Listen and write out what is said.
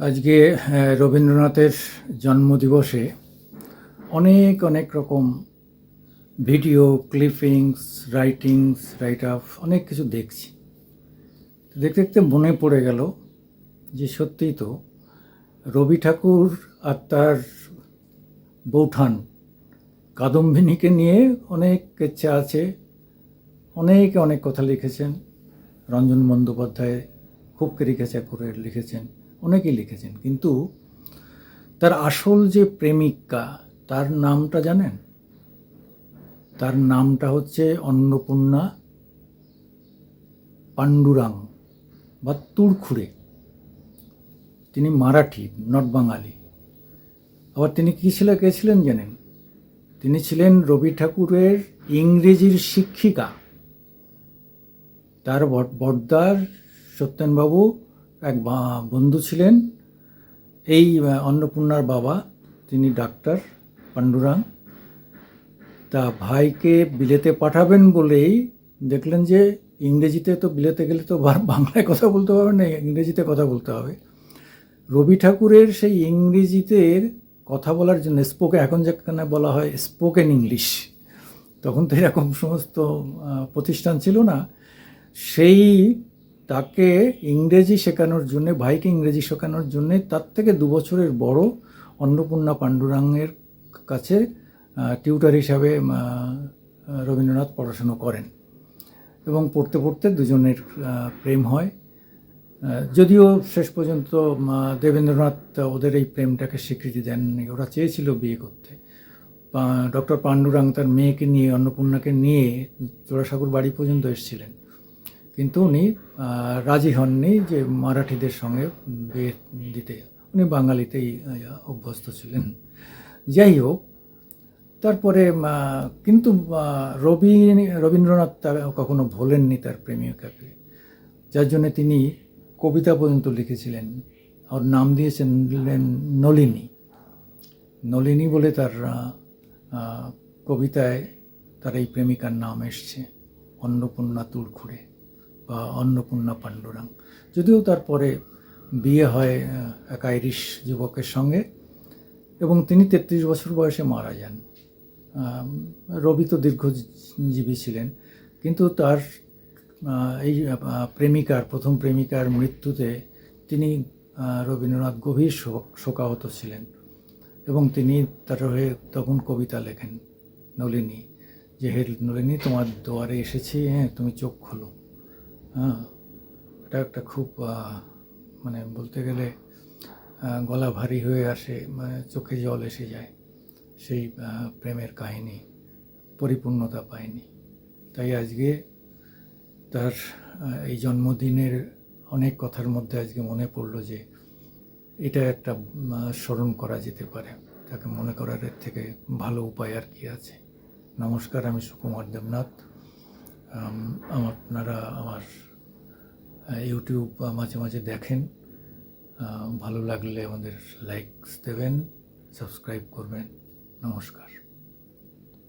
আজকে রবীন্দ্রনাথের জন্মদিবসে অনেক অনেক রকম ভিডিও ক্লিপিংস রাইট আপ অনেক কিছু দেখছি। দেখতে দেখতে মনে পড়ে গেল যে সত্যিই তো রবি ঠাকুর আর তার বৌঠান কাদম্বিনীকে নিয়ে অনেক ইচ্ছা আছে, অনেকে অনেক কথা লিখেছেন। রঞ্জন বন্দ্যোপাধ্যায় খুব কেরিকেচার করে লিখেছেন, অনেকেই লিখেছেন, কিন্তু তার আসল যে প্রেমিকা তার নামটা জানেন? তার নামটা হচ্ছে অন্নপূর্ণা পাণ্ডুরাং বা তুড়খুড়ে। তিনি মারাঠি, নট বাঙালি। আবার তিনি কী কে ছিলেন জানেন? তিনি ছিলেন রবি ঠাকুরের ইংরেজির শিক্ষিকা। তার বড়দার সত্যেনবাবু এক বন্ধু ছিলেন এই অন্নপূর্ণার বাবা, তিনি ডাক্তার পাণ্ডুরাং। তা ভাইকে বিলেতে পাঠাবেন বলেই দেখলেন যে ইংরেজিতে তো বিলেতে গেলে তো বাংলায় কথা বলতে হবে না, ইংরেজিতে কথা বলতে হবে। রবি ঠাকুরের সেই ইংরেজিতে কথা বলার জন্য এখন যেখানে বলা হয় স্পোকেন ইংলিশ, তখন তো এরকম সমস্ত প্রতিষ্ঠান ছিল না। সেই তাকে ইংরেজি শেখানোর জন্যে, ভাইকে ইংরেজি শেখানোর জন্যে তার থেকে 2 বছরের বড় অন্নপূর্ণা পাণ্ডুরাংয়ের কাছে টিউটার হিসাবে রবীন্দ্রনাথ পড়াশুনো করেন এবং পড়তে পড়তে দুজনের প্রেম হয়। যদিও শেষ পর্যন্ত দেবেন্দ্রনাথ ওদের এই প্রেমটাকে স্বীকৃতি দেননি। ওরা চেয়েছিল বিয়ে করতে। ডক্টর পাণ্ডুরাং তার মেয়েকে নিয়ে, অন্নপূর্ণাকে নিয়ে জোড়াসাঁকোর বাড়ি পর্যন্ত এসেছিলেন, কিন্তু উনি রাজি হননি যে মারাঠিদের সঙ্গে বিয়ে দিতে। উনি বাঙালিতেই অভ্যস্ত ছিলেন। যাই হোক, তারপরে কিন্তু রবীন্দ্রনাথ তার কখনো ভোলেননি তার প্রেমিকাকে, যার জন্য তিনি কবিতা পর্যন্ত লিখেছিলেন। ওর নাম দিয়েছেন নলিনী। নলিনী বলে তার কবিতায় তার এই প্রেমিকার নাম এসছে, অন্নপূর্ণা তুড়খুড়ে বা অন্নপূর্ণা পাণ্ডুরাং। যদিও তারপরে বিয়ে হয় এক আইরিশ যুবকের সঙ্গে এবং তিনি 33 বছর বয়সে মারা যান। রবি তো দীর্ঘজীবী ছিলেন, কিন্তু তার এই প্রথম প্রেমিকার মৃত্যুতে তিনি রবীন্দ্রনাথ গভীর শোকাহত ছিলেন এবং তিনি তার হয়ে তখন কবিতা লেখেন, নলিনী, যে হে নলিনী, তোমার দুয়ারে এসেছি, হ্যাঁ তুমি চোখ খোলো। এটা একটা খুব মানে বলতে গেলে গলা ভারী হয়ে আসে, চোখে জল এসে যায়। সেই প্রেমের কাহিনী পরিপূর্ণতা পায়নি। তাই আজকে তার এই জন্মদিনের অনেক কথার মধ্যে আজকে মনে পড়লো যে এটা একটা স্মরণ করা যেতে পারে। তাকে মনে করার থেকে ভালো উপায় আর কি আছে। নমস্কার, আমি সুকুমার দেবনাথ। আপনারা আমার ইউটিউব মাঝে মাঝে দেখেন, ভালো লাগলে আমাদের লাইকস দেবেন, সাবস্ক্রাইব করবেন। নমস্কার।